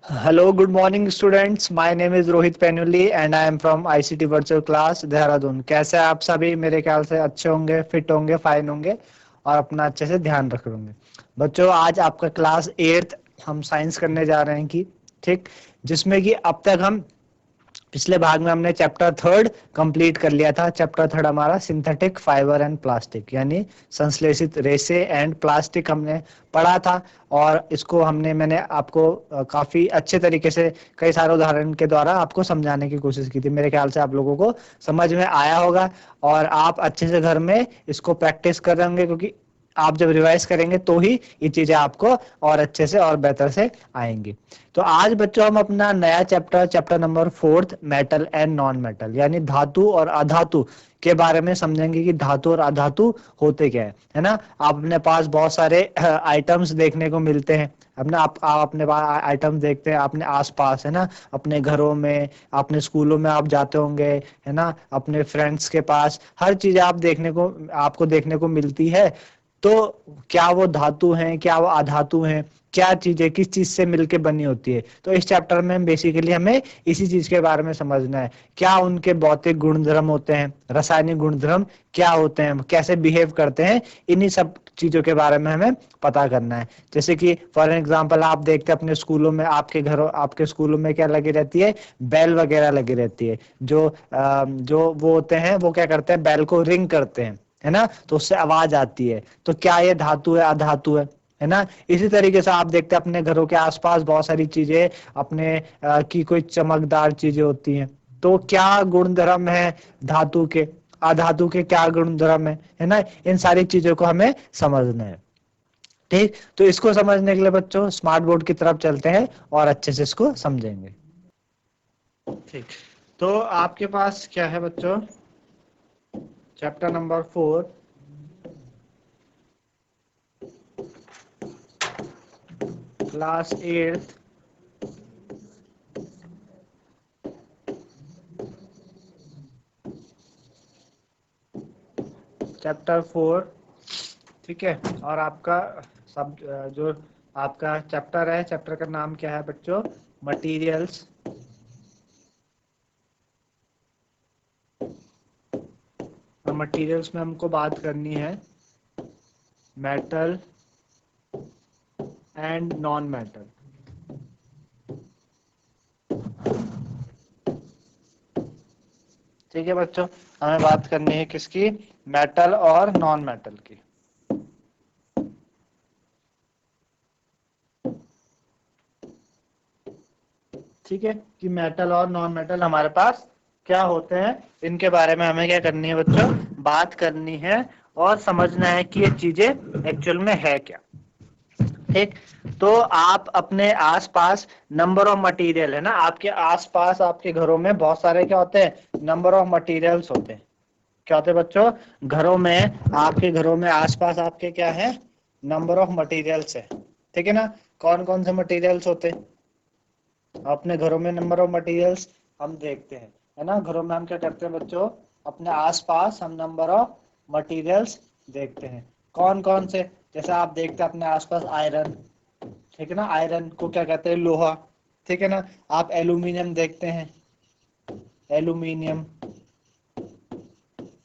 Hello, good morning students. My name is Rohit Penuli and I am from ICT Virtual Class Dehradun. कैसे हैं आप सभी? मेरे ख्याल से अच्छे होंगे, फिट होंगे, फाइन होंगे और अपना अच्छे से ध्यान रख होंगे। बच्चों, आज आपका क्लास 8th हम साइंस करने जा रहे हैं कि ठीक, जिसमें कि अब तक हम पिछले भाग में हमने चैप्टर 3rd कंप्लीट कर लिया था। चैप्टर 3rd हमारा सिंथेटिक फाइबर एंड प्लास्टिक यानी संश्लेषित रेशे एंड प्लास्टिक हमने पढ़ा था। और इसको मैंने आपको काफी अच्छे तरीके से कई सारे उदाहरण के द्वारा आपको समझाने की कोशिश की थी। मेरे ख्याल से आप लोगों को समझ में आया होगा और आप अच्छे से घर में इसको प्रैक्टिस कर रहे होंगे, क्योंकि आप जब रिवाइज करेंगे तो ही ये चीजें आपको और अच्छे से और बेहतर से आएंगी। तो आज बच्चों हम अपना नया chapter number 4th metal and non metal यानी धातु और अधातु के बारे में समझेंगे कि धातु और अधातु होते क्या है ना। आप अपने पास बहुत सारे आइटम्स देखने को मिलते हैं। आप अपने पास आइटम्स देखते हैं अपने आसपास, है ना, अपने घरों में, अपने स्कूलों में आप जाते होंगे, है ना, अपने फ्रेंड्स के पास हर चीज आपको देखने को मिलती है। तो क्या वो धातु हैं, क्या वो अधातु हैं, क्या चीजें किस चीज से मिलके बनी होती है। तो इस चैप्टर में बेसिकली हमें इसी चीज के बारे में समझना है। क्या उनके भौतिक गुणधर्म होते हैं, रासायनिक गुणधर्म क्या होते हैं, कैसे बिहेव करते हैं, इन्हीं सब चीजों के बारे में हमें पता करना है। जैसे कि फॉर एग्जांपल आप देखते हैं अपने स्कूलों में, आपके स्कूलों में क्या लगी रहती है, बेल वगैरह लगी रहती है। जो वो होते हैं वो क्या करते हैं, बेल को रिंग करते हैं, है ना, तो उससे आवाज आती है। तो क्या ये धातु है, अधातु है ना। इसी तरीके से आप देखते हैं अपने घरों के आसपास बहुत सारी चीजें की कोई चमकदार चीजें होती हैं। तो क्या गुणधर्म है धातु के, अधातु के क्या गुणधर्म है ना। इन सारी चीजों को हमें समझना है। ठीक, तो इसको समझने के लिए बच्चों स्मार्ट बोर्ड की तरफ चलते हैं और अच्छे से इसको समझेंगे। ठीक, तो आपके पास क्या है बच्चों, chapter number 4 class 8th chapter 4, ठीक है। और आपका सब जो आपका चैप्टर है, चैप्टर का नाम क्या है बच्चों, मटेरियल्स। और मटेरियल्स में हमको बात करनी है मेटल एंड नॉन मेटल। ठीक है बच्चों, हमें बात करनी है किसकी, मेटल और नॉन मेटल की। ठीक है, कि मेटल और नॉन मेटल हमारे पास क्या होते हैं, इनके बारे में हमें क्या करनी है बच्चों, बात करनी है और समझना है कि ये चीजें एक्चुअल में है क्या। ठीक, तो आप अपने आसपास नंबर ऑफ मटेरियल, है ना, आपके आसपास आपके घरों में बहुत सारे क्या होते हैं, नंबर ऑफ मटेरियल्स होते हैं। क्या होते हैं बच्चों, घरों में, आपके घरों में आसपास आपके क्या है, नंबर ऑफ मटेरियल्स है। ठीक है ना, कौन कौन से मटेरियल्स होते हैं अपने घरों में, नंबर ऑफ मटेरियल्स हम देखते हैं, है ना। घरों में हम क्या करते हैं बच्चों, अपने आसपास हम नंबर ऑफ मटेरियल्स देखते हैं। कौन कौन से, जैसे आप देखते हैं अपने आसपास आयरन, ठीक है ना, आयरन को क्या कहते हैं, लोहा। ठीक है ना, आप एल्यूमिनियम देखते हैं, एल्यूमिनियम।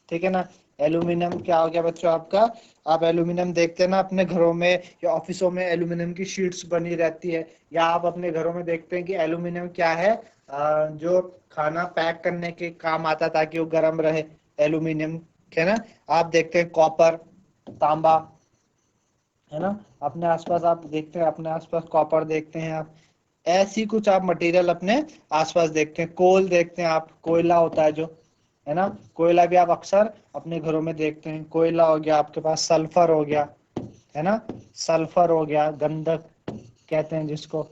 ठीक है ना, एल्यूमिनियम क्या हो गया बच्चों आपका, आप एल्यूमिनियम देखते हैं ना अपने घरों में या ऑफिसों में, एल्यूमिनियम की शीट्स बनी रहती है। या आप अपने घरों में देखते हैं कि एल्यूमिनियम क्या है, जो खाना पैक करने के काम आता है ताकि वो गर्म रहे, एल्यूमिनियम, है ना। आप देखते हैं कॉपर, तांबा, है ना, अपने आसपास आप देखते हैं, अपने आसपास कॉपर देखते हैं आप। ऐसी कुछ आप मटेरियल अपने आसपास देखते हैं। कोल देखते हैं आप, कोयला होता है जो, है ना, कोयला भी आप अक्सर अपने घरों में देखते हैं। कोयला हो गया आपके पास, सल्फर हो गया, है ना, सल्फर हो गया, गंधक कहते हैं जिसको।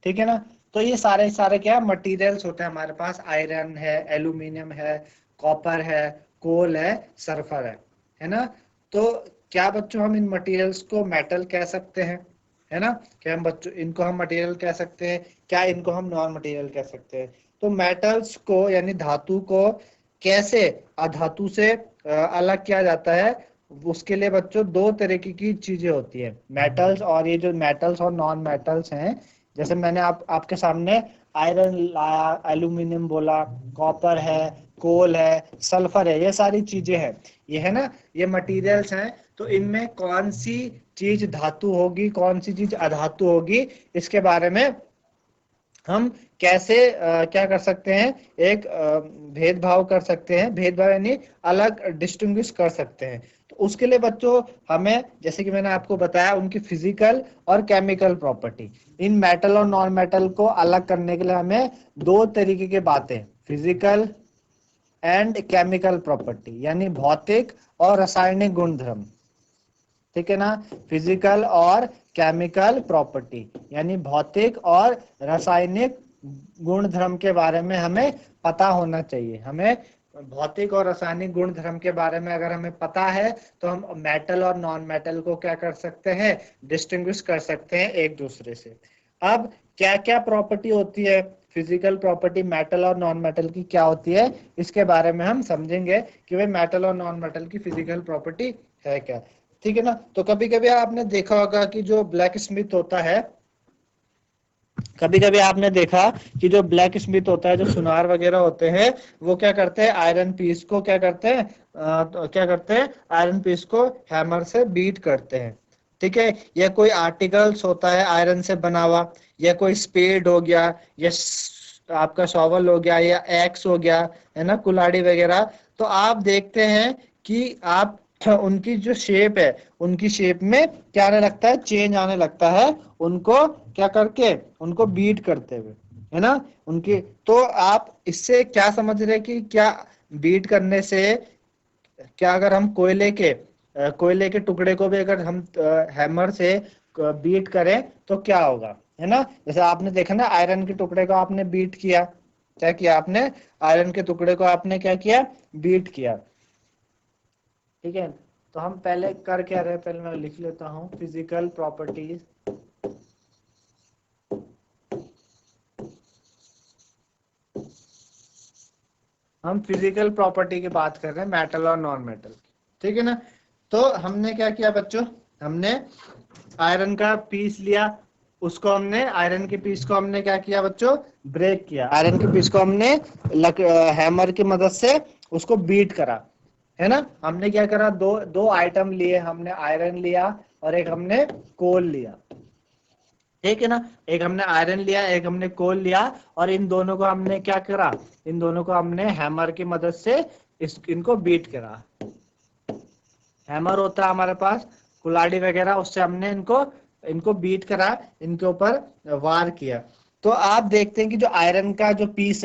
ठीक है ना, तो ये सारे सारे क्या मटेरियल्स होते हैं हमारे पास। आयरन है, एल्यूमिनियम है, कॉपर है, कोल है, सल्फर है ना। तो क्या बच्चों हम इन मटेरियल्स को मेटल कह सकते हैं, है ना, क्या हम बच्चों इनको हम मटेरियल कह सकते हैं, क्या इनको हम नॉन मटेरियल कह सकते हैं। तो मेटल्स को यानी धातु को कैसे अधातु से अलग किया जाता है, उसके लिए बच्चों दो तरीके की चीजें होती है मेटल्स, और ये जो मेटल्स और नॉन मेटल्स हैं, जैसे मैंने आपके सामने आयरन लाया, एल्यूमिनियम बोला, कॉपर है, कोल है, सल्फर है, ये सारी चीजें हैं, ये है ना, ये मटेरियल्स हैं। तो इनमें कौन सी चीज धातु होगी, कौन सी चीज अधातु होगी, इसके बारे में हम कैसे क्या कर सकते हैं, एक भेदभाव कर सकते हैं, भेदभाव यानी अलग डिस्टिंग्विश कर सकते हैं। तो उसके लिए बच्चों हमें, जैसे कि मैंने आपको बताया, उनकी फिजिकल और केमिकल प्रॉपर्टी, इन मेटल और नॉन मेटल को अलग करने के लिए हमें दो तरीके की बातें, फिजिकल एंड केमिकल प्रॉपर्टी, यानी भौतिक और रासायनिक गुणधर्म, ठीक है ना, फिजिकल और केमिकल प्रॉपर्टी यानी भौतिक और रासायनिक गुण धर्म के बारे में हमें पता होना चाहिए। हमें भौतिक और रासायनिक गुण धर्म के बारे में अगर हमें पता है तो हम मेटल और नॉन मेटल को क्या कर सकते हैं, डिस्टिंग्विश कर सकते हैं एक दूसरे से। अब क्या क्या प्रॉपर्टी होती है फिजिकल प्रॉपर्टी मेटल और नॉन मेटल की, क्या होती है, इसके बारे में हम समझेंगे कि भाई मेटल और नॉन मेटल की फिजिकल प्रॉपर्टी है क्या, ठीक है ना। तो कभी कभी आपने देखा होगा कि जो ब्लैक स्मिथ होता है, कभी कभी आपने देखा कि जो ब्लैक स्मिथ होता है, जो सुनार वगैरह होते हैं, वो क्या करते हैं, आयरन पीस को क्या करते हैं, तो क्या करते हैं, आयरन पीस को हैमर से बीट करते हैं, ठीक है। या कोई आर्टिकल्स होता है आयरन से बना हुआ, या कोई स्पेड हो गया, या आपका शॉवल हो गया, या एक्स हो गया, है ना, कुल्हाड़ी वगैरह। तो आप देखते हैं कि आप उनकी जो शेप है, उनकी शेप में क्या आने लगता है, चेंज आने लगता है, उनको क्या करके, उनको बीट करते हुए, है ना, उनकी। तो आप इससे क्या समझ रहे हैं कि क्या बीट करने से, क्या अगर हम कोयले के टुकड़े को भी अगर हम हैमर से बीट करें तो क्या होगा, है ना। जैसे आपने देखा ना, आयरन के टुकड़े को आपने बीट किया, क्या किया आपने, आयरन के टुकड़े को आपने क्या किया, बीट किया, ठीक है। तो हम पहले कर क्या रहे हैं, पहले मैं लिख लेता हूं, फिजिकल प्रॉपर्टीज, हम फिजिकल प्रॉपर्टी की बात कर रहे हैं मेटल और नॉन मेटल, ठीक है ना। तो हमने क्या किया बच्चों, हमने आयरन का पीस लिया, उसको हमने, आयरन के पीस को हमने क्या किया बच्चों, ब्रेक किया, आयरन के पीस को हमने हैमर की मदद से उसको बीट करा, है ना। हमने क्या करा, दो दो आइटम लिए, हमने आयरन लिया और एक हमने कोल लिया, ठीक है ना। एक हमने आयरन लिया, एक हमने कोल लिया, और इन दोनों को हमने क्या करा, इन दोनों को हमने हैमर की मदद से इनको बीट करा। हैमर होता है हमारे पास, कुल्हाड़ी वगैरह, उससे हमने इनको इनको बीट करा, इनके ऊपर वार किया। तो आप देखते हैं कि जो आयरन का जो पीस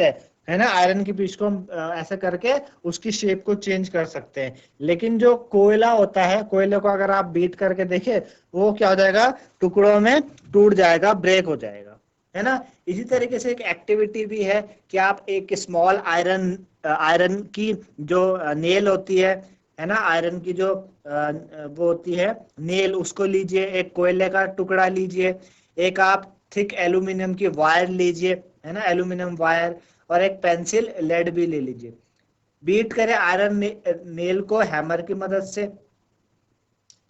है ना, आयरन की पीस को हम ऐसे करके उसकी शेप को चेंज कर सकते हैं। लेकिन जो कोयला होता है, कोयले को अगर आप बीट करके देखें, वो क्या हो जाएगा, टुकड़ों में टूट जाएगा, ब्रेक हो जाएगा, है ना। इसी तरीके से एक एक्टिविटी भी है कि आप एक स्मॉल आयरन आयरन की जो नेल होती है ना, आयरन की जो वो होती है नेल, उसको लीजिए, एक कोयले का टुकड़ा लीजिए, एक आप थिक एल्यूमिनियम की वायर लीजिए, है ना, एल्यूमिनियम वायर, और एक पेंसिल लेड भी ले लीजिए, बीट करें आयरन नेल को हैमर की मदद से,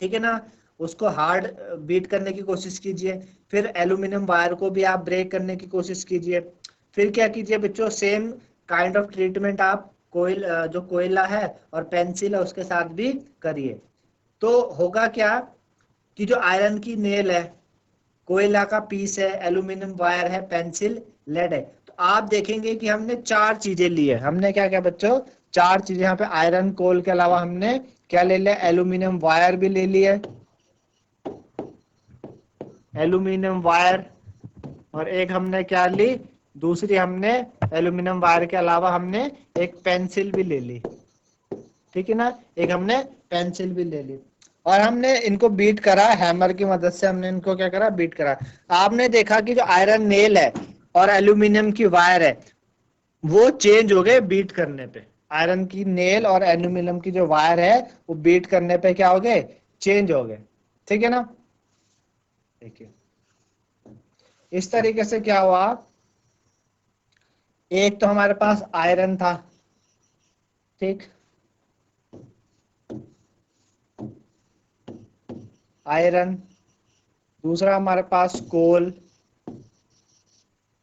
ठीक है ना, उसको हार्ड बीट करने की कोशिश कीजिए। फिर एल्यूमिनियम वायर को भी आप ब्रेक करने की कोशिश कीजिए। फिर क्या कीजिए बच्चों, सेम काइंड ऑफ ट्रीटमेंट आप जो कोयला है और पेंसिल है उसके साथ भी करिए। तो होगा क्या कि जो आयरन की नेल है, कोयला का पीस है, एल्यूमिनियम वायर है, पेंसिल लेड है, तो आप देखेंगे कि हमने चार चीजें ली है। हमने क्या क्या बच्चों, चार चीजें, यहाँ पे आयरन कोल के अलावा हमने क्या ले लिया, एल्यूमिनियम वायर भी ले लिया, एल्यूमिनियम वायर, और एक हमने क्या ली, दूसरी हमने एल्यूमिनियम वायर के अलावा हमने एक पेंसिल भी ले ली, ठीक है ना, एक हमने पेंसिल भी ले ली, और हमने इनको बीट करा, हैमर की मदद से हमने इनको क्या करा, बीट करा। आपने देखा कि जो आयरन नेल है और एल्यूमिनियम की वायर है, वो चेंज हो गए बीट करने पे। आयरन की नेल और एल्यूमिनियम की जो वायर है, वो बीट करने पे क्या हो गए, चेंज हो गए, ठीक है ना। देखिए इस तरीके से क्या हुआ, एक तो हमारे पास आयरन था, ठीक, आयरन, दूसरा हमारे पास कोल,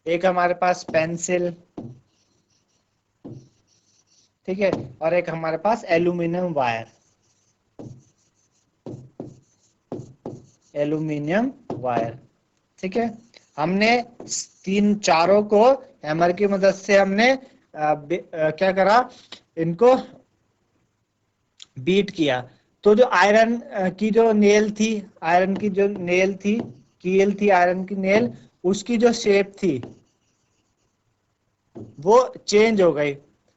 एक हमारे पास पेंसिल, ठीक है, और एक हमारे पास एल्यूमिनियम वायर, एल्यूमिनियम वायर, ठीक है। हमने तीन चारों को हैमर की मदद से हमने क्या करा, इनको बीट किया। तो जो आयरन की जो नेल थी, आयरन की जो नेल थी, कील थी आयरन की नेल, उसकी जो शेप थी वो चेंज हो गई,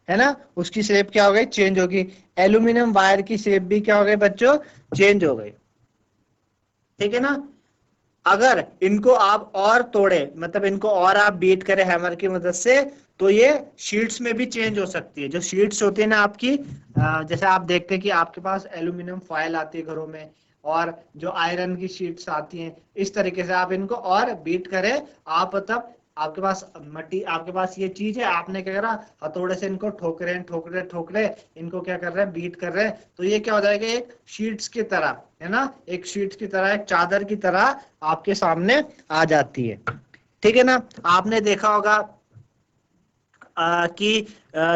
है ना। उसकी शेप क्या हो गई, चेंज हो गई। एल्यूमिनियम वायर की शेप भी क्या हो गई बच्चों, चेंज हो गई, ठीक है ना। अगर इनको आप और तोड़े, मतलब इनको और आप बीट करें हैमर की मदद से, तो ये शीट्स में भी चेंज हो सकती है। जो शीट्स होती है ना आपकी, जैसे आप देखते हैं कि आपके पास एल्यूमिनियम फॉयल आती है घरों में, और जो आयरन की शीट्स आती हैं, इस तरीके से आप इनको और बीट करें। आप मतलब आपके पास मट्टी, आपके पास ये चीज है, आपने क्या करा, हथौड़े से इनको ठोकरे ठोकरे ठोकरे, इनको क्या कर रहे हैं, बीट कर रहे हैं, तो ये क्या हो जाएगा, एक शीट्स की तरह, है ना, एक शीट्स की तरह, एक चादर की तरह आपके सामने आ जाती है, ठीक है ना। आपने देखा होगा कि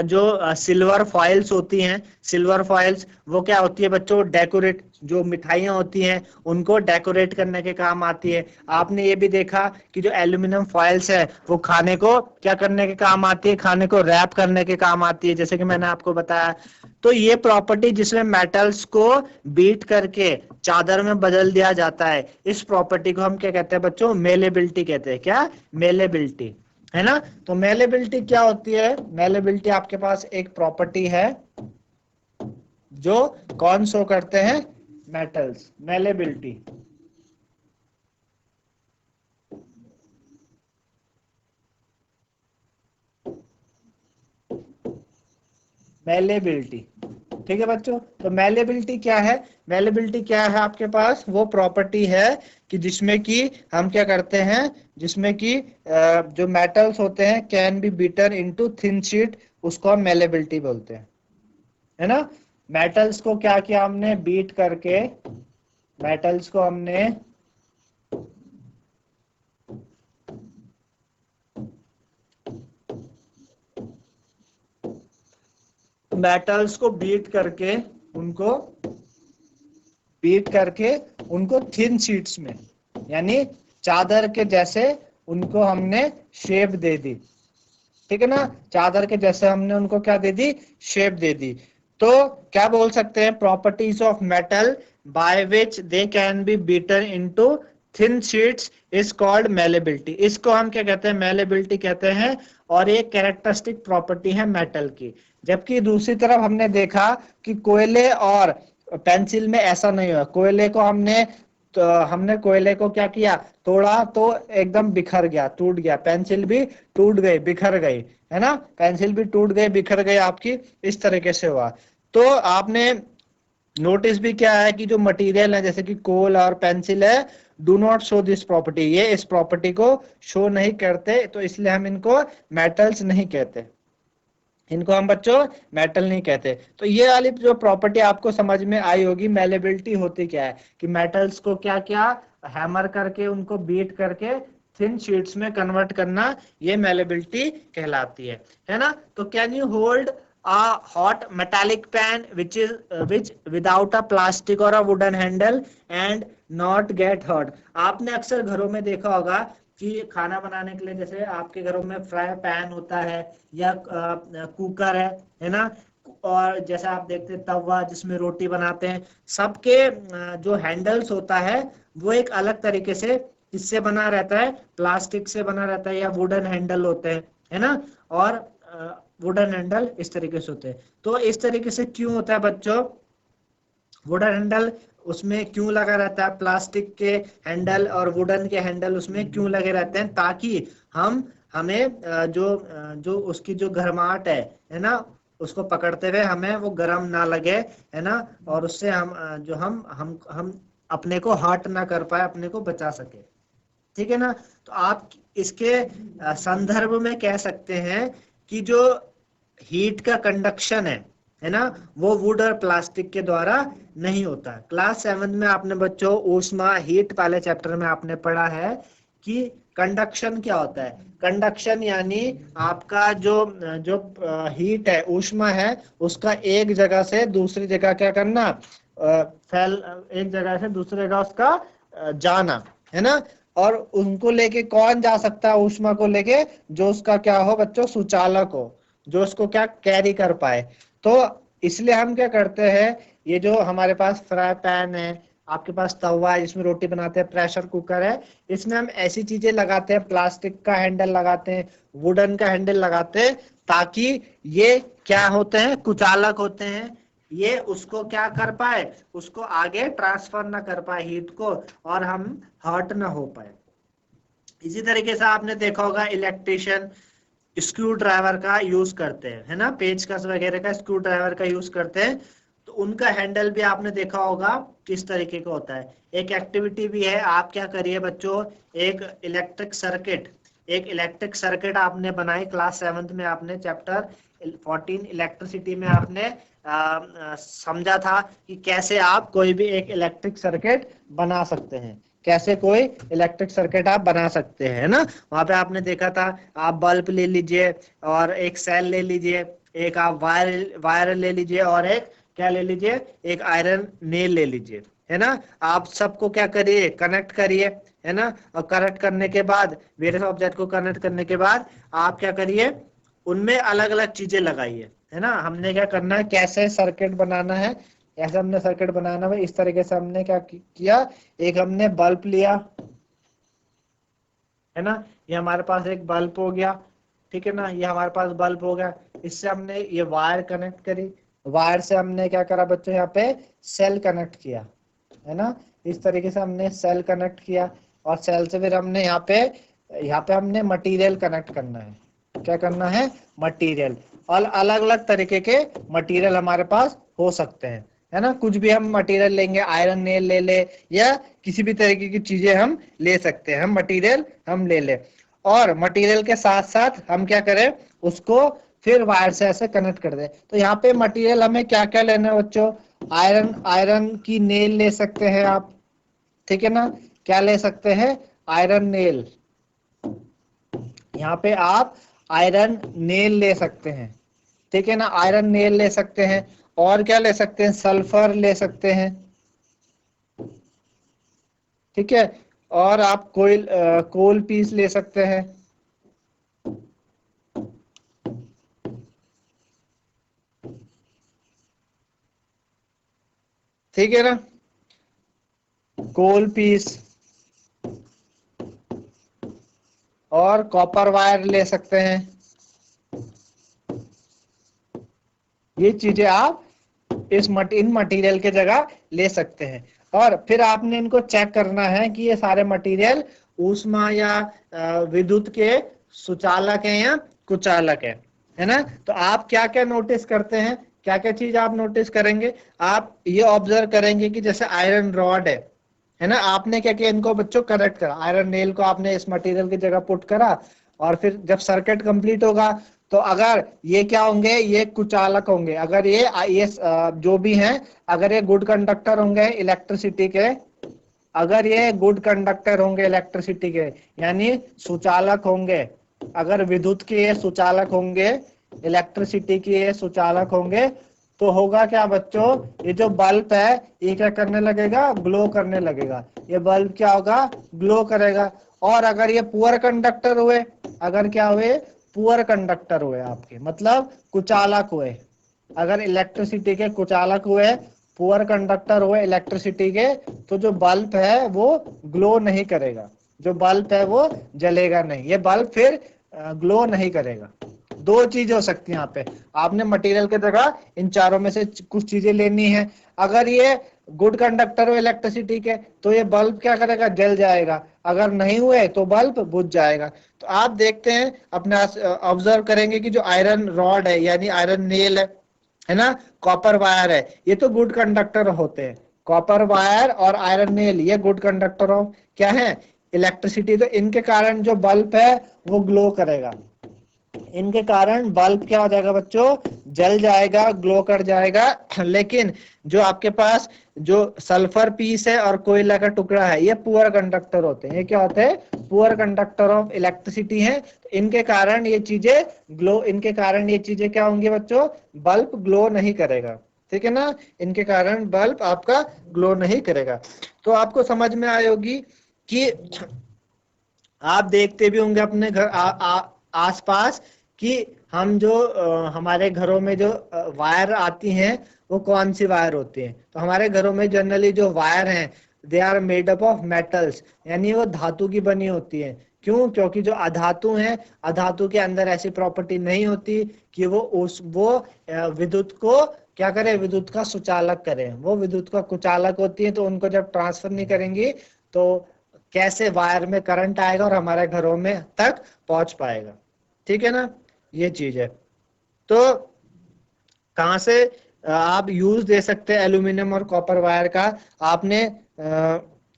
जो सिल्वर फॉइल्स होती हैं, सिल्वर फॉइल्स वो क्या होती है बच्चों, डेकोरेट, जो मिठाइयाँ होती हैं उनको डेकोरेट करने के काम आती है। आपने ये भी देखा कि जो एल्यूमिनियम फॉइल्स है वो खाने को क्या करने के काम आती है, खाने को रैप करने के काम आती है, जैसे कि मैंने आपको बताया। तो ये प्रॉपर्टी जिसमें मेटल्स को बीट करके चादर में बदल दिया जाता है, इस प्रॉपर्टी को हम क्या कहते हैं बच्चों, मेलेबिलिटी कहते हैं। क्या, मेलेबिलिटी, है ना। तो मेलेबिलिटी क्या होती है, मेलेबिलिटी आपके पास एक प्रॉपर्टी है जो कौन शो करते हैं, मेटल्स, मेलेबिलिटी। मेलेबिलिटी, ठीक है बच्चों। तो मेलेबिलिटी क्या है, मेलेबिलिटी क्या है आपके पास, वो प्रॉपर्टी है कि जिसमें कि हम क्या करते हैं, जिसमें कि जो मेटल्स होते हैं can be beaten into thin sheet, उसको हम मेलेबिलिटी बोलते हैं, है ना। मेटल्स को क्या किया हमने, बीट करके, मेटल्स को हमने मेटल्स को उनको बीट करके उनको थिन शीट्स में, यानी चादर के जैसे उनको हमने शेप दे दी, ठीक है ना। चादर के जैसे हमने उनको क्या दे दी, शेप दे दी। तो क्या बोल सकते हैं, properties of metal by which they can be beaten into thin sheets is called malleability. इसको हम क्या कहते हैं, मेलेबिलिटी कहते हैं। और एक कैरेक्टरिस्टिक प्रॉपर्टी है मेटल की। जबकि दूसरी तरफ हमने देखा कि कोयले और पेंसिल में ऐसा नहीं हुआ। कोयले को हमने कोयले को क्या किया, तोड़ा तो एकदम बिखर गया, टूट गया। पेंसिल भी टूट गई, बिखर गई, है ना, पेंसिल भी टूट गई, बिखर गई आपकी, इस तरीके से हुआ। तो आपने नोटिस भी क्या है कि जो मटेरियल है जैसे कि कोल और पेंसिल है, do not show this property, ये इस प्रॉपर्टी को शो नहीं करते, तो इसलिए हम इनको मेटल्स नहीं कहते, इनको हम बच्चों मेटल नहीं कहते। तो ये वाली जो प्रॉपर्टी आपको समझ में आई होगी, मेलेबिलिटी होती क्या है, कि मेटल्स को क्या क्या हैमर करके उनको बीट करके थिन शीट्स में कन्वर्ट करना, ये मेलेबिलिटी कहलाती है ना। तो can you hold a hot metallic pan which without a plastic or a wooden handle and not get hot। आपने अक्सर घरों में देखा होगा कि खाना बनाने के लिए जैसे आपके घरों में फ्राई पैन होता है या कुकर है ना, और जैसे आप देखते हैं तवा जिसमें रोटी बनाते हैं, सबके जो हैंडल्स होता है वो एक अलग तरीके से किससे बना रहता है, प्लास्टिक से बना रहता है या वुडन हैंडल होते हैं, है ना। और वुडन हैंडल इस तरीके से होते हैं। तो इस तरीके से क्यों होता है बच्चों, वुडन हैंडल उसमें क्यों लगा रहता है, प्लास्टिक के हैंडल और वुडन के हैंडल उसमें क्यों लगे रहते हैं, ताकि हमें जो उसकी जो गर्माहट है ना, उसको पकड़ते हुए हमें वो गर्म ना लगे, है ना, और उससे हम अपने को हर्ट ना कर पाए, अपने को बचा सके, ठीक है ना। तो आप इसके संदर्भ में कह सकते हैं कि जो हीट का कंडक्शन है ना, वो वुड और प्लास्टिक के द्वारा नहीं होता। क्लास 7 में आपने बच्चों ऊष्मा हीट वाले चैप्टर में आपने पढ़ा है कि कंडक्शन क्या होता है? कंडक्शन यानी आपका जो जो हीट है, ऊष्मा है, उसका एक जगह से दूसरी जगह क्या करना, फैल, एक जगह से दूसरी जगह उसका जाना, है ना। और उनको लेके कौन जा सकता है ऊष्मा को लेके? जो उसका क्या हो बच्चों, सुचालक हो, जो उसको क्या कैरी कर पाए। तो इसलिए हम क्या करते हैं, ये जो हमारे पास फ्राई पैन है, आपके पास तवा है जिसमें रोटी बनाते हैं, प्रेशर कुकर है, इसमें हम ऐसी चीजें लगाते हैं, प्लास्टिक का हैंडल लगाते हैं, वुडन का हैंडल लगाते हैं, ताकि ये क्या होते हैं, कुचालक होते हैं, ये उसको क्या कर पाए, उसको आगे ट्रांसफर ना कर पाए हीट को, और हम हर्ट ना हो पाए। इसी तरीके से आपने देखा होगा इलेक्ट्रिशियन स्क्रू ड्राइवर का यूज करते हैं, है ना, पेचकस वगैरह का स्क्रू ड्राइवर का यूज करते हैं। तो उनका हैंडल भी आपने देखा होगा किस तरीके का होता है। एक एक्टिविटी भी है, आप क्या करिए बच्चों, एक इलेक्ट्रिक सर्किट आपने बनाई, क्लास 7th में आपने चैप्टर 14 इलेक्ट्रिसिटी में आपने समझा था कि कैसे आप कोई भी एक इलेक्ट्रिक सर्किट बना सकते हैं, कैसे कोई इलेक्ट्रिक सर्किट आप बना सकते हैं, ना। वहां पे आपने देखा था, आप बल्ब ले लीजिए और एक सेल ले लीजिए, एक आप वायर ले लीजिए, और एक क्या ले लीजिए, एक आयरन नेल ले लीजिए, है ना। आप सबको क्या करिए, कनेक्ट करिए, है ना। और कनेक्ट करने के बाद, वेरियस ऑब्जेक्ट को कनेक्ट करने के बाद आप क्या करिए, उनमें अलग अलग चीजें लगाइए, है ना। हमने क्या करना है, कैसे सर्किट बनाना है, ऐसे हमने सर्किट बनाना है। इस तरीके से हमने क्या किया, एक हमने बल्ब लिया, है ना, ये हमारे पास एक बल्ब हो गया, ठीक है ना, ये हमारे पास बल्ब हो गया। इससे हमने ये वायर कनेक्ट करी, वायर से हमने क्या करा बच्चों, यहाँ पे सेल कनेक्ट किया, है ना। इस तरीके से हमने सेल कनेक्ट किया, और सेल से फिर हमने यहाँ पे हमने मटेरियल कनेक्ट करना है। क्या करना है, मटेरियल। और अलग अलग तरीके के मटेरियल हमारे पास हो सकते हैं, है ना। कुछ भी हम मटेरियल लेंगे, आयरन नेल ले ले, या किसी भी तरीके की चीजें हम ले सकते हैं, हम मटेरियल हम ले ले। और मटेरियल के साथ साथ हम क्या करें, उसको फिर वायर से ऐसे कनेक्ट कर दे। तो यहाँ पे मटेरियल हमें क्या क्या लेना है बच्चों, आयरन की नेल ले सकते हैं आप, ठीक है ना। क्या ले सकते हैं, आयरन नेल, यहाँ पे आप आयरन नेल ले सकते हैं, ठीक है ना, आयरन नेल ले सकते हैं। और क्या ले सकते हैं, सल्फर ले सकते हैं, ठीक है। और आप कोल पीस ले सकते हैं, ठीक है ना, कोल पीस। और कॉपर वायर ले सकते हैं। ये चीजें आप इन मटेरियल के जगह ले सकते हैं। और फिर आपने इनको चेक करना है कि ये सारे मटेरियल ऊष्मा या विद्युत के सुचालक हैं या कुचालक है ना। तो आप क्या क्या नोटिस करते हैं, क्या क्या चीज आप नोटिस करेंगे, आप ये ऑब्जर्व करेंगे कि जैसे आयरन रॉड है ना, आपने क्या किया, इनको बच्चों कनेक्ट करा, आयरन नेल को आपने इस मटेरियल की जगह पुट करा, और फिर जब सर्किट कंप्लीट होगा, तो अगर ये क्या होंगे, ये कुचालक होंगे, अगर ये जो भी हैं, अगर ये गुड कंडक्टर होंगे इलेक्ट्रिसिटी के, अगर ये गुड कंडक्टर होंगे इलेक्ट्रिसिटी के, यानी सुचालक होंगे, अगर विद्युत के ये सुचालक होंगे, इलेक्ट्रिसिटी के ये सुचालक होंगे, तो होगा क्या बच्चों, ये जो बल्ब है ये क्या करने लगेगा, ग्लो करने लगेगा। ये बल्ब क्या होगा, ग्लो करेगा। और अगर ये पुअर कंडक्टर हुए, अगर क्या हुए, पुअर कंडक्टर हुए, आपके मतलब कुचालक हुए, अगर इलेक्ट्रिसिटी के कुचालक हुए, पुअर कंडक्टर हुए इलेक्ट्रिसिटी के, तो जो बल्ब है वो ग्लो नहीं करेगा, जो बल्ब है वो जलेगा नहीं, ये बल्ब फिर ग्लो नहीं करेगा। दो चीज हो सकती है यहाँ पे, आपने मटेरियल की जगह इन चारों में से कुछ चीजें लेनी है। अगर ये गुड कंडक्टर हो इलेक्ट्रिसिटी के, तो ये बल्ब क्या करेगा, जल जाएगा, अगर नहीं हुए तो बल्ब बुझ जाएगा। तो आप देखते हैं, अपने ऑब्जर्व करेंगे कि जो आयरन रॉड है यानी आयरन नेल है ना, कॉपर वायर है, ये तो गुड कंडक्टर होते हैं। कॉपर वायर और आयरन नेल ये गुड कंडक्टर हो क्या है, इलेक्ट्रिसिटी। तो इनके कारण जो बल्ब है वो ग्लो करेगा, इनके कारण बल्ब क्या हो जाएगा बच्चों, जल जाएगा, ग्लो कर जाएगा। लेकिन जो आपके पास जो सल्फर पीस है और कोयला का टुकड़ा है, ये पुअर कंडक्टर होते हैं, ये क्या होते हैं, पुअर कंडक्टर ऑफ इलेक्ट्रिसिटी हैं, तो इनके कारण ये चीजें क्या होंगी बच्चों, बल्ब ग्लो नहीं करेगा, ठीक है ना, इनके कारण बल्ब आपका ग्लो नहीं करेगा। तो आपको समझ में आई होगी कि आप देखते भी होंगे अपने घर आसपास कि हम जो हमारे घरों में जो वायर आती हैं वो कौन सी वायर होती हैं। तो हमारे घरों में जनरली जो वायर हैं they are made up of metals, यानी वो धातु की बनी होती है। क्यों? क्योंकि जो अधातु हैं, अधातु के अंदर ऐसी प्रॉपर्टी नहीं होती कि वो विद्युत को क्या करे, विद्युत का सुचालक करे। वो विद्युत का कुचालक होती है, तो उनको जब ट्रांसफर नहीं करेंगी तो कैसे वायर में करंट आएगा और हमारे घरों में तक पहुंच पाएगा, ठीक है ना, ये चीज है। तो कहां से आप यूज दे सकते हैं एल्यूमिनियम और कॉपर वायर का,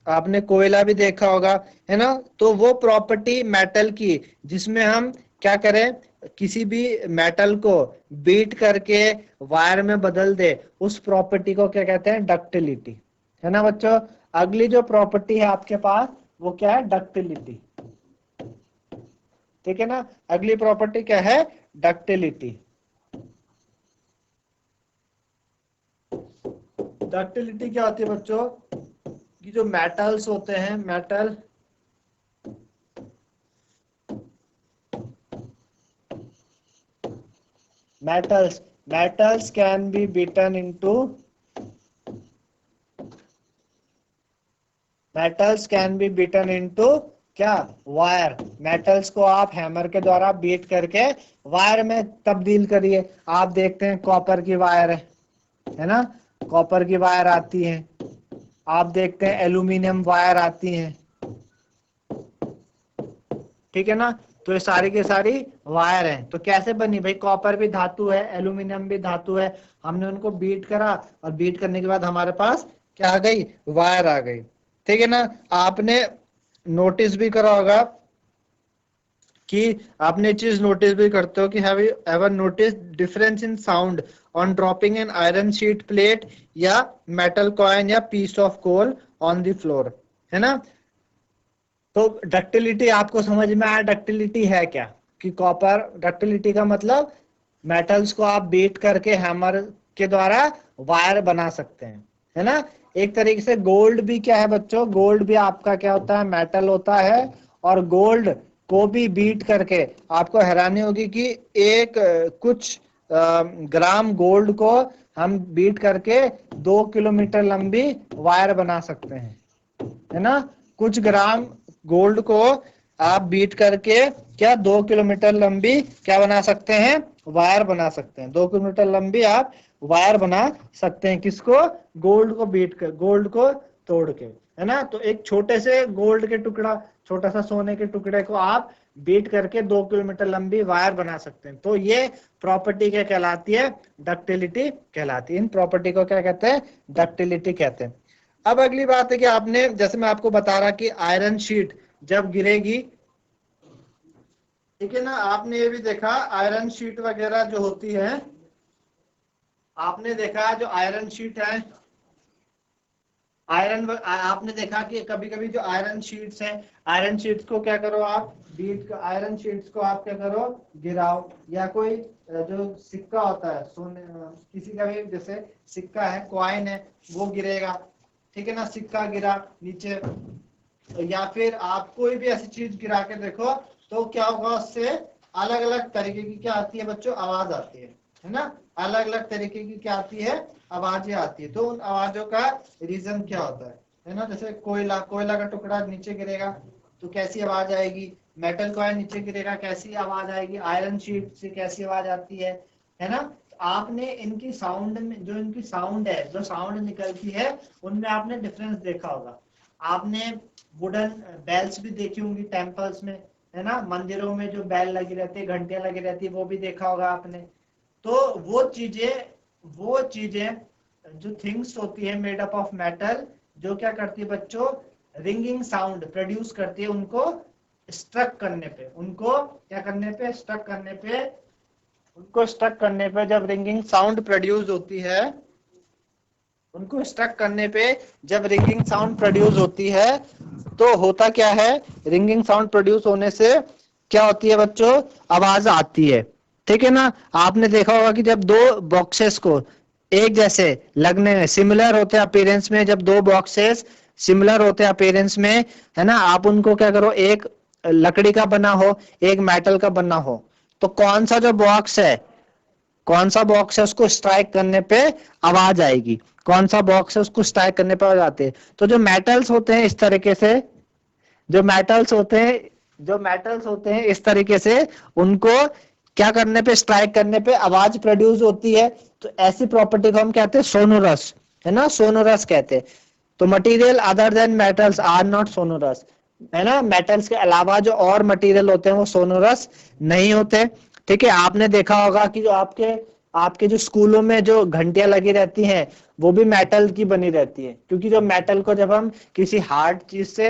आपने कोयला भी देखा होगा, है ना। तो वो प्रॉपर्टी मेटल की जिसमें हम क्या करें, किसी भी मेटल को बीट करके वायर में बदल दे, उस प्रॉपर्टी को क्या कहते हैं, डक्टिलिटी, है ना बच्चों। अगली जो प्रॉपर्टी है आपके पास वो क्या है, डक्टिलिटी, ठीक है ना। अगली प्रॉपर्टी क्या है, डक्टिलिटी। डक्टिलिटी क्या होती है बच्चों, कि जो मेटल्स होते हैं, metals can be beaten into क्या, वायर। मेटल्स को आप हैमर के द्वारा बीट करके वायर में तब्दील करिए। आप देखते हैं कॉपर की वायर है ना, कॉपर की वायर आती है। आप देखते हैं एल्यूमिनियम वायर आती हैं, ठीक है ना। तो ये सारी की सारी वायर हैं। तो कैसे बनी भाई, कॉपर भी धातु है, एल्यूमिनियम भी धातु है, हमने उनको बीट करा और बीट करने के बाद हमारे पास क्या आ गई, वायर आ गई, ठीक है ना। आपने नोटिस भी करा होगा कि आपने चीज नोटिस भी करते हो कि have you ever notice difference in sound on dropping an iron sheet plate या मेटल कॉइन या piece of coal on the floor, है ना। तो डक्टिलिटी आपको समझ में आया, डक्टिलिटी है क्या, कि कॉपर, डक्टिलिटी का मतलब मेटल्स को आप बीट करके हैमर के द्वारा वायर बना सकते हैं, है ना। एक तरीके से गोल्ड भी क्या है बच्चों, गोल्ड भी आपका क्या होता है, मेटल होता है। और गोल्ड को भी बीट करके आपको हैरानी होगी कि कुछ ग्राम गोल्ड को हम बीट करके 2 किलोमीटर लंबी वायर बना सकते हैं, है ना। कुछ ग्राम गोल्ड को आप बीट करके क्या 2 किलोमीटर लंबी क्या बना सकते हैं, वायर बना सकते हैं। 2 किलोमीटर लंबी आप वायर बना सकते हैं, किसको, गोल्ड को बीट कर, गोल्ड को तोड़ के, है ना। तो एक छोटे से गोल्ड के टुकड़ा, छोटा सा सोने के टुकड़े को आप बीट करके 2 किलोमीटर लंबी वायर बना सकते हैं। तो ये प्रॉपर्टी क्या कहलाती है, डक्टिलिटी कहलाती है। इन प्रॉपर्टी को क्या कहते हैं, डक्टिलिटी कहते हैं। अब अगली बात है कि आपने, जैसे मैं आपको बता रहा कि आयरन शीट जब गिरेगी, ठीक है ना, आपने ये भी देखा आयरन शीट वगैरह जो होती है, आपने देखा जो आयरन शीट है, आपने देखा कि कभी कभी जो आयरन शीट्स हैं, आयरन शीट्स को क्या करो आप, आयरन शीट्स को आप क्या करो, गिराओ। या कोई जो सिक्का होता है, सोने किसी का भी, जैसे सिक्का है, कॉइन है, वो गिरेगा, ठीक है ना, सिक्का गिरा नीचे, या फिर आप कोई भी ऐसी चीज गिरा के देखो, तो क्या होगा, उससे अलग अलग तरीके की क्या आती है बच्चों, आवाज आती है ना। अलग अलग तरीके की क्या आती है, आवाजें आती है। तो उन आवाजों का रीजन क्या होता है ना। जैसे कोयला का टुकड़ा नीचे गिरेगा तो कैसी आवाज आएगी, मेटल कॉइन नीचे गिरेगा कैसी आवाज आएगी, आयरन शीट से कैसी आवाज आती है ना। आपने इनकी साउंड में, जो इनकी साउंड है, जो साउंड निकलती है, उनमें आपने डिफरेंस देखा होगा। आपने वुडन बेल्स भी देखी होंगी टेम्पल्स में, है ना, मंदिरों में जो बेल लगी रहती है, घंटियां लगी रहती है, वो भी देखा होगा आपने। तो वो चीजें जो थिंग्स होती है मेड अप ऑफ मेटल, जो क्या करती है बच्चों, रिंगिंग साउंड प्रोड्यूस करती है, उनको स्ट्रक करने पे, उनको क्या करने पे, स्ट्रक करने पे, उनको स्ट्रक करने पे जब रिंगिंग साउंड प्रोड्यूस होती है, उनको स्ट्रक करने पे जब रिंगिंग साउंड प्रोड्यूस होती है, तो होता क्या है, रिंगिंग साउंड प्रोड्यूस होने से क्या होती है बच्चों, आवाज आती है। ठीक है ना। आपने देखा होगा कि जब दो बॉक्सेस को एक जैसे लगने में, सिमिलर होते हैं अपीयरेंस में, जब दो बॉक्सेस सिमिलर होते हैं अपीयरेंस में, है ना, आप उनको क्या करो, एक लकड़ी का बना हो, एक मेटल का बना हो, तो कौन सा जो बॉक्स है, कौन सा बॉक्स है उसको स्ट्राइक करने पे आवाज आएगी, कौन सा बॉक्स है उसको स्ट्राइक करने पे आवाज आती है। तो जो मेटल्स होते हैं इस तरीके से, जो मेटल्स होते हैं, जो मेटल्स होते हैं इस तरीके से, उनको क्या करने पे, स्ट्राइक करने पे आवाज प्रोड्यूस होती है। तो ऐसी प्रॉपर्टी को हम कहते हैं सोनोरस, है ना, सोनोरस कहते हैं। तो material other than metals are not sonorous, है ना, मेटल्स के अलावा जो और मटेरियल होते हैं वो सोनोरस नहीं होते। ठीक है। आपने देखा होगा कि जो आपके आपके जो स्कूलों में जो घंटियां लगी रहती हैं वो भी मेटल की बनी रहती है, क्योंकि जो मेटल को जब हम किसी हार्ड चीज से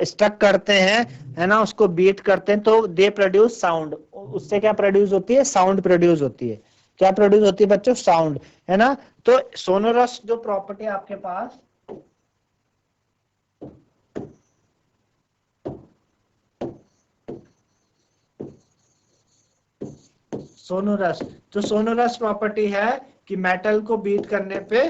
स्टक करते हैं, है ना, उसको बीट करते हैं, तो दे प्रोड्यूस साउंड। उससे क्या प्रोड्यूस होती है, साउंड प्रोड्यूस होती है। क्या प्रोड्यूस होती है बच्चों, साउंड, है ना। तो सोनोरस जो प्रॉपर्टी आपके पास, सोनोरस, जो सोनोरस प्रॉपर्टी है कि मेटल को बीट करने पे,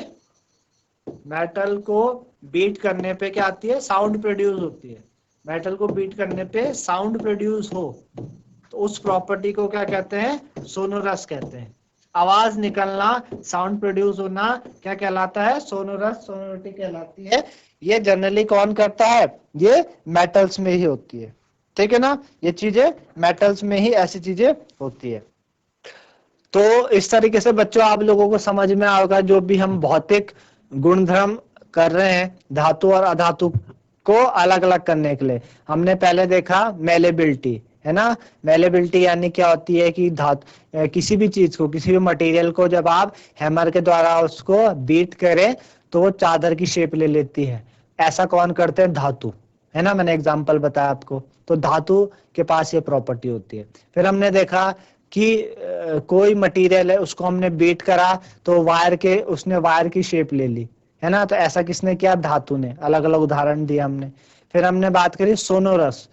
मेटल को बीट करने पे क्या आती है, साउंड प्रोड्यूस होती है। मेटल को बीट करने पे साउंड प्रोड्यूस हो, तो उस प्रॉपर्टी को क्या कहते हैं, सोनोरस कहते हैं। आवाज निकलना, साउंड प्रोड्यूस होना क्या कहलाता है, सोनोरस, सोनोरिटी कहलाती है। ये जनरली कौन करता है, ये मेटल्स में ही होती है। ठीक है ना, ये चीजें मेटल्स में ही ऐसी चीजें होती है। तो इस तरीके से बच्चों आप लोगों को समझ में आएगा, जो भी हम भौतिक गुणधर्म कर रहे हैं धातु और अधातु को अलग अलग करने के लिए। हमने पहले देखा मेलेबिलिटी, है ना। मेलेबिलिटी यानी क्या होती है कि किसी भी चीज को, किसी भी मटेरियल को जब आप हैमर के द्वारा उसको बीट करें तो वो चादर की शेप ले लेती है। ऐसा कौन करते हैं, धातु, है ना। मैंने एग्जाम्पल बताया आपको, तो धातु के पास ये प्रॉपर्टी होती है। फिर हमने देखा कि कोई मटेरियल है उसको हमने बीट करा तो वायर के, उसने वायर की शेप ले ली, है ना। तो ऐसा किसने किया, धातु ने। अलग अलग उदाहरण दिए हमने। फिर हमने बात करी सोनोरस,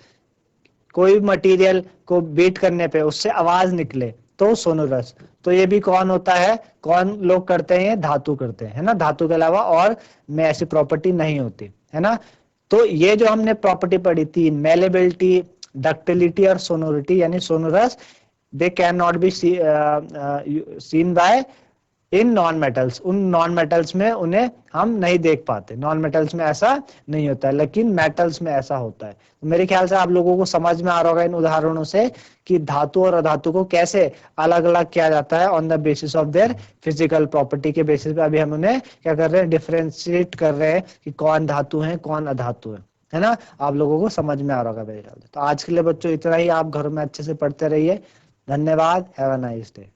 कोई मटेरियल को बीट करने पे उससे आवाज निकले तो सोनोरस। तो ये भी कौन होता है, कौन लोग करते हैं, धातु करते हैं, है ना। धातु के अलावा और में ऐसी प्रॉपर्टी नहीं होती, है ना। तो ये जो हमने प्रॉपर्टी पढ़ी थी, मेलेबिलिटी, डक्टिलिटी और सोनोरिटी यानी sonorous, they can not be seen by in non metals. उन नॉन मेटल्स में उन्हें हम नहीं देख पाते, नॉन मेटल्स में ऐसा नहीं होता है, लेकिन मेटल्स में ऐसा होता है। तो मेरे ख्याल से आप लोगों को समझ में आ रहा होगा इन उदाहरणों से कि धातु और अधातु को कैसे अलग अलग किया जाता है on the basis of their physical property के बेसिस पे। अभी हम उन्हें क्या कर रहे हैं, डिफरेंशिएट कर रहे हैं कि कौन धातु है कौन अधातु है ना। आप लोगों को समझ में आ रहा होगा मेरे ख्याल से। तो आज के लिए बच्चों इतना ही, आप घरों में अच्छे से पढ़ते रहिए। धन्यवाद, हैव अ नाइस डे।